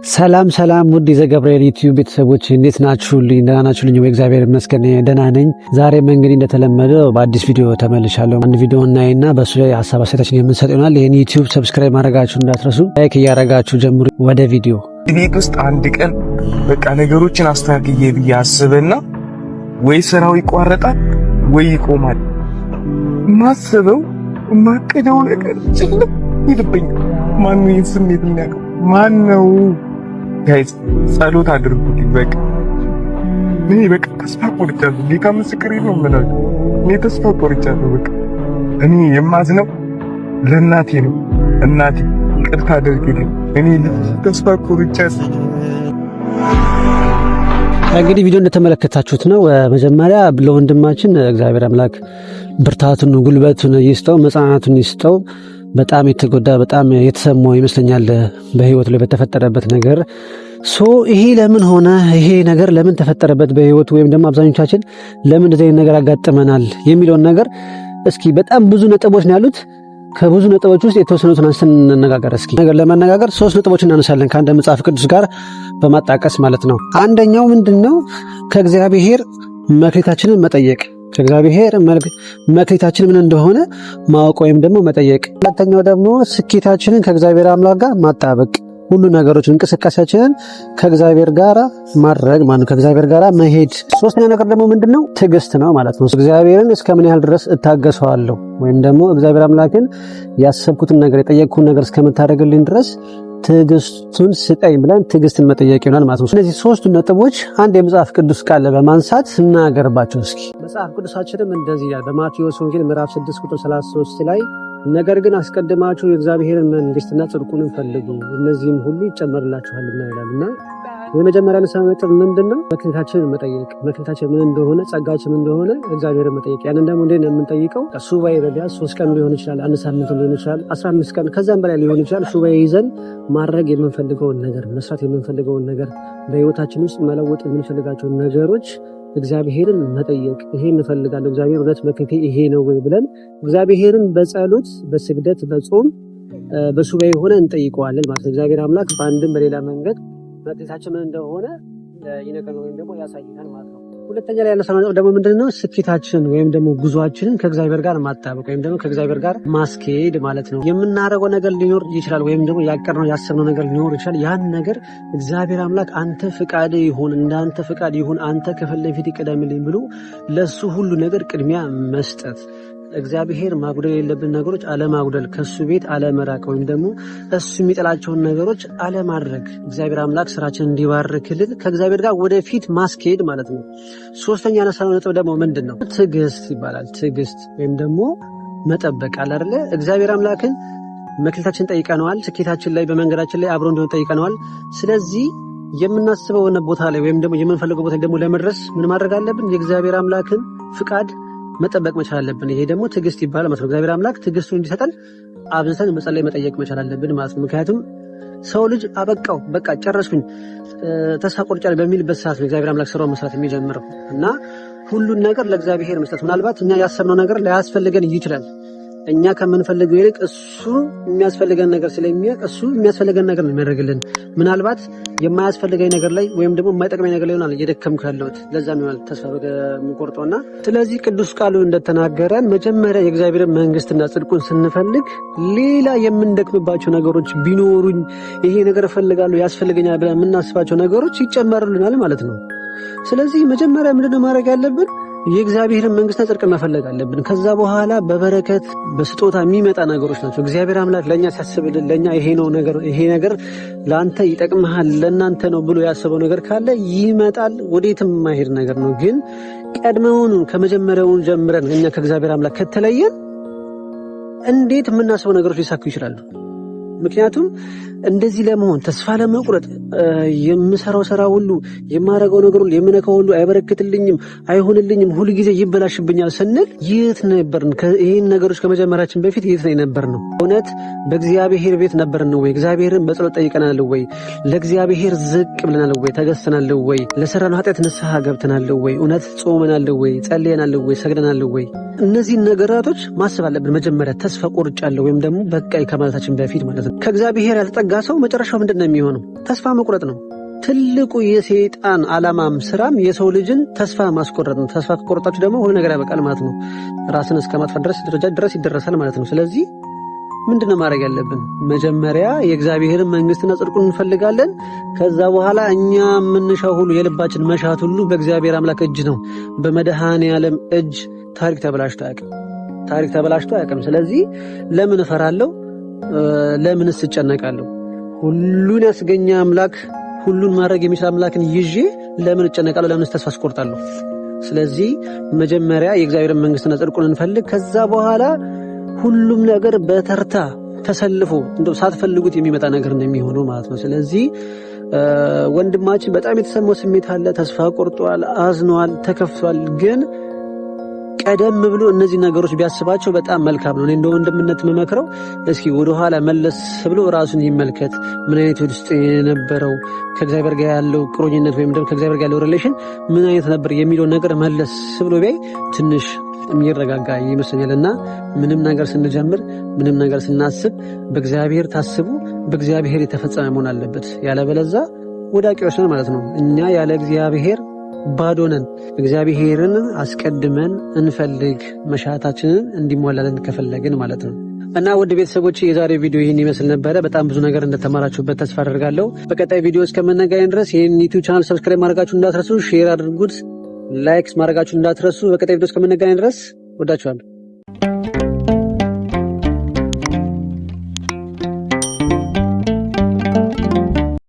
ሰላም ውድ የዘገብርኤል ዩቲዩብ ቤተሰቦች እንዴት ናችሁልኝ? ደህና ናችሁልኝ? እግዚአብሔር ይመስገን ደህና ነኝ። ዛሬም እንግዲህ እንደተለመደው በአዲስ ቪዲዮ ተመልሻለሁ። አንድ ቪዲዮ እናይና በሱ ላይ ሀሳብ አስተያየታችንን የምንሰጥ ይሆናል። ይህን ዩቲዩብ ሰብስክራይብ ማድረጋችሁ እንዳትረሱ፣ ላይክ እያደረጋችሁ ጀምሩ። ወደ ቪዲዮ። ቤት ውስጥ አንድ ቀን በቃ ነገሮችን አስተካክዬ ብዬ አስበና ወይ ስራው ይቋረጣል ወይ ይቆማል። ማስበው ማቀደው ነገር ጭልም ይልብኛል። ማነው ይህን ስሜት የሚያውቀው? ማነው? ጋይስ ጸሎት አድርጉልኝ። በቃ ተስፋ ቆርጫለሁ። ጌታ ምስክሬ ነው የምላችሁ። እኔ ተስፋ ቆርጫለሁ። በቃ እኔ የማዝነው ለእናቴ ነው። እናቴ ይቅርታ አድርግልኝ። እኔ ተስፋ ቆርጫለሁ። እንግዲህ ቪዲዮ እንደተመለከታችሁት ነው። መጀመሪያ ለወንድማችን እግዚአብሔር አምላክ ብርታቱን ጉልበቱን ይስጠው፣ መጽናናቱን ይስጠው። በጣም የተጎዳ በጣም የተሰማው ይመስለኛል በህይወቱ ላይ በተፈጠረበት ነገር። ይሄ ለምን ሆነ? ይሄ ነገር ለምን ተፈጠረበት በህይወቱ? ወይም ደግሞ አብዛኞቻችን ለምን እንደዚህ አይነት ነገር ያጋጥመናል የሚለውን ነገር እስኪ በጣም ብዙ ነጥቦች ነው ያሉት። ከብዙ ነጥቦች ውስጥ የተወሰኑትን አንስተን እንነጋገር። እስኪ ነገር ለመነጋገር 3 ነጥቦች እናነሳለን ከአንድ መጽሐፍ ቅዱስ ጋር በማጣቀስ ማለት ነው። አንደኛው ምንድነው? ከእግዚአብሔር መክሊታችንን መጠየቅ፣ ከእግዚአብሔር መክሊታችን ምን እንደሆነ ማወቅ ወይም ደግሞ መጠየቅ። ሁለተኛው ደግሞ ስኬታችንን ከእግዚአብሔር አምላክ ጋር ማጣበቅ፣ ሁሉ ነገሮች እንቅስቃሴያችንን ከእግዚአብሔር ጋር ማድረግ ማለት ከእግዚአብሔር ጋር መሄድ። ሶስተኛ ነገር ደግሞ ምንድነው? ትዕግስት ነው ማለት ነው። እግዚአብሔርን እስከ ምን ያህል ድረስ እታገሰዋለሁ ወይም ደግሞ እግዚአብሔር አምላክን ያሰብኩትን ነገር የጠየቅኩትን ነገር እስከምታደርግልኝ ድረስ ትዕግስቱን ስጠኝ ብለን ትዕግስትን መጠየቅ ይሆናል ማለት ነው። እነዚህ 3 ነጥቦች አንድ የመጽሐፍ ቅዱስ ቃል በማንሳት እናገርባቸው እስኪ። መጽሐፍ ቅዱሳችንም እንደዚህ ይላል በማቴዎስ ወንጌል ምዕራፍ 6 ቁጥር 33 ላይ ነገር ግን አስቀድማችሁ የእግዚአብሔርን መንግስትና ጽድቁን ፈልጉ እነዚህም ሁሉ ይጨመርላችኋልና ይላልና የመጀመሪያ ነጥብ ምንድነው? መክሊታችንን መጠየቅ። መክሊታችን ምን እንደሆነ ጸጋችን ምን እንደሆነ እግዚአብሔርን መጠየቅ። ያንን ደግሞ እንዴት ነው የምንጠይቀው? ሱባኤ በቢያንስ 3 ቀን ሊሆን ይችላል፣ 1 ሳምንት ሊሆን ይችላል፣ 15 ቀን ከዛም በላይ ሊሆን ይችላል። ሱባኤ ይዘን ማድረግ የምንፈልገውን ነገር መስራት የምንፈልገውን ነገር በህይወታችን ውስጥ መለወጥ የምንፈልጋቸውን ነገሮች እግዚአብሔርን መጠየቅ። ይሄ እንፈልጋለሁ እግዚአብሔር እውነት መክሊቴ ይሄ ነው ወይ ብለን እግዚአብሔርን በጸሎት በስግደት በጾም በሱባኤ ሆነ እንጠይቀዋለን ማለት ነው። እግዚአብሔር አምላክ በአንድም በሌላ መንገድ መክሊታችን ምን እንደሆነ ይነገረን ወይም ደግሞ ያሳይናል ማለት ነው። ሁለተኛ ላይ ያነሳነው ነጥብ ደግሞ ምንድነው? ስኬታችን ወይም ደግሞ ጉዟችንን ከእግዚአብሔር ጋር ማጣበቅ ወይም ደግሞ ከእግዚአብሔር ጋር ማስኬድ ማለት ነው። የምናደርገው ነገር ሊኖር ይችላል ወይም ደግሞ ያቀርነው ያሰብነው ነገር ሊኖር ይችላል። ያን ነገር እግዚአብሔር አምላክ አንተ ፍቃድ ይሁን እንዳንተ ፍቃድ ይሁን አንተ ከፊት ለፊት ይቀደምልኝ ብሎ ለሱ ሁሉ ነገር ቅድሚያ መስጠት። እግዚአብሔር ማጉደል የሌለብን ነገሮች አለማጉደል፣ ከሱ ቤት አለመራቅ ወይም ደግሞ እሱ የሚጠላቸውን ነገሮች አለማድረግ። እግዚአብሔር አምላክ ስራችንን እንዲባርክልን ከእግዚአብሔር ጋር ወደፊት ማስኬድ ማለት ነው። ሶስተኛ ያነሳነው ነጥብ ደግሞ ምንድነው? ትዕግስት ይባላል። ትዕግስት ወይም ደግሞ መጠበቅ አለ አይደለ? እግዚአብሔር አምላክን መክሊታችን ጠይቀነዋል። ስኬታችን ላይ በመንገዳችን ላይ አብሮ እንዲሆን ጠይቀነዋል። ስለዚህ የምናስበው ቦታ ላይ ወይም ደግሞ የምንፈልገው ቦታ ደግሞ ለመድረስ ምን ማድረግ አለብን? የእግዚአብሔር አምላክን ፍቃድ መጠበቅ መቻል አለብን። ይሄ ደግሞ ትዕግስት ይባላል ማለት ነው። እግዚአብሔር አምላክ ትዕግስቱን እንዲሰጠን አብዝተን መጸለይ መጠየቅ መቻል አለብን ማለት ነው። ምክንያቱም ሰው ልጅ አበቃው በቃ ጨረስኩኝ ተስፋ ቆርጫለሁ በሚልበት ሰዓት ነው እግዚአብሔር አምላክ ስራውን መስራት የሚጀምረው እና ሁሉን ነገር ለእግዚአብሔር መስጠት። ምናልባት እኛ ያሰብነው ነገር ላያስፈልገን ይችላል። እኛ ከምንፈልገው ይልቅ እሱ የሚያስፈልገን ነገር ስለሚያውቅ እሱ የሚያስፈልገን ነገር ነው የሚያደርግልን። ምናልባት የማያስፈልገኝ ነገር ላይ ወይም ደግሞ የማይጠቅመኝ ነገር ላይ ሆናል እየደከምኩ ያለሁት፣ ለዛ ነው ተስፋ የምቆርጠውና ስለዚህ ቅዱስ ቃሉ እንደተናገረን መጀመሪያ የእግዚአብሔርን መንግስትና ጽድቁን ስንፈልግ ሌላ የምንደክምባቸው ነገሮች ቢኖሩኝ ይሄ ነገር እፈልጋለሁ ያስፈልገኛል ብለን የምናስባቸው ነገሮች ይጨመሩልናል ማለት ነው። ስለዚህ መጀመሪያ ምንድነው ማድረግ ያለብን? የእግዚአብሔርን መንግስትና ጽድቅ መፈለግ አለብን። ከዛ በኋላ በበረከት በስጦታ የሚመጣ ነገሮች ናቸው። እግዚአብሔር አምላክ ለኛ ሲያስብልን ለኛ ይሄ ነገር ለአንተ ይጠቅምሃል ለእናንተ ነው ብሎ ያሰበው ነገር ካለ ይመጣል። ወዴትም የማይሄድ ነገር ነው። ግን ቀድመውኑ ከመጀመሪያውን ጀምረን እኛ ከእግዚአብሔር አምላክ ከተለየን እንዴት የምናስበው ነገሮች ሊሳኩ ይችላሉ? ምክንያቱም እንደዚህ ለመሆን ተስፋ ለመቁረጥ የምሰራው ስራ ሁሉ የማረገው ነገር ሁሉ የምነካው ሁሉ አይበረክትልኝም፣ አይሆንልኝም፣ ሁሉ ጊዜ ይበላሽብኛል ስንል የት ነበርን? ይሄን ነገሮች ከመጀመራችን በፊት የት ነበርን? እውነት በእግዚአብሔር ቤት ነበርን ወይ? እግዚአብሔርን በጸሎት ጠይቀናል ወይ? ለእግዚአብሔር ዝቅ ብለናል ወይ? ተገዝተናል ወይ? ለሰራነው ኃጢአት ንስሐ ገብተናል ወይ? እውነት ጾመናል ወይ? ጸልየናል ወይ? ሰግደናል ወይ? እነዚህን ነገራቶች ማሰብ አለብን። መጀመሪያ ተስፋ ቆርጫለሁ ወይም ደግሞ በቃይ ከማለታችን በፊት ማለት ነው። ከእግዚአብሔር ያልተጠጋ ሰው መጨረሻው ምንድነው የሚሆነው? ተስፋ መቁረጥ ነው። ትልቁ የሰይጣን ዓላማም ስራም የሰው ልጅን ተስፋ ማስቆረጥ ነው። ተስፋ ከቆረጣችሁ ደግሞ ሁሉ ነገር ያበቃል ማለት ነው። ራስን እስከ ማጥፋት ድረስ ይደረሳል ማለት ነው። ስለዚህ ምንድነው ማድረግ ያለብን? መጀመሪያ የእግዚአብሔርን መንግስትና ጽድቁን እንፈልጋለን። ከዛ በኋላ እኛ የምንሻው ሁሉ የልባችን መሻት ሁሉ በእግዚአብሔር አምላክ እጅ ነው። በመድኃኔዓለም እጅ ታሪክ ተበላሽቶ አያውቅም። ስለዚህ ለምን እፈራለሁ? ለምንስ እጨነቃለሁ? ሁሉን ያስገኘ አምላክ፣ ሁሉን ማድረግ የሚችል አምላክን ይዤ ለምን እጨነቃለሁ? ለምንስ ተስፋ አስቆርጣለሁ? ስለዚህ መጀመሪያ የእግዚአብሔርን መንግስትና ጽድቁን እንፈልግ። ከዛ በኋላ ሁሉም ነገር በተርታ ተሰልፎ እንደው ሳትፈልጉት የሚመጣ ነገር ነው የሚሆነው ማለት ነው። ስለዚህ ወንድማችን በጣም የተሰማው ስሜት አለ። ተስፋ ቆርጧል፣ አዝኗል፣ ተከፍቷል። ግን ቀደም ብሎ እነዚህ ነገሮች ቢያስባቸው በጣም መልካም ነው። እኔ እንደ ወንድምነት የምመክረው እስኪ ወደኋላ መለስ ብሎ ራሱን ይመልከት። ምን አይነት ውስጥ የነበረው ከእግዚአብሔር ጋር ያለው ቁርኝነት ወይም ደግሞ ከእግዚአብሔር ጋር ያለው ሪሌሽን ምን አይነት ነበር የሚለው ነገር መለስ ብሎ ቢያይ ትንሽ የሚረጋጋ ይመስለኛልና ምንም ነገር ስንጀምር፣ ምንም ነገር ስናስብ በእግዚአብሔር ታስቡ፣ በእግዚአብሔር የተፈጸመ መሆን አለበት። ያለበለዛ ወዳቂዎች ነን ማለት ነው። እኛ ያለ እግዚአብሔር ባዶ ነን። እግዚአብሔርን አስቀድመን እንፈልግ፣ መሻታችንን እንዲሟላልን ከፈለግን ማለት ነው። እና ውድ ቤተሰቦች የዛሬ ቪዲዮ ይህን ይመስል ነበረ። በጣም ብዙ ነገር እንደተማራችሁበት ተስፋ አደርጋለሁ። በቀጣይ ቪዲዮ እስከምንገናኝ ድረስ ይህን ዩቲዩብ ቻናል ሰብስክራይብ ማድረጋችሁን እንዳትረሱ፣ ሼር አድርጉት፣ ላይክስ ማድረጋችሁን እንዳትረሱ። በቀጣይ ቪዲዮ እስከምንገናኝ ድረስ ወዳችኋለሁ።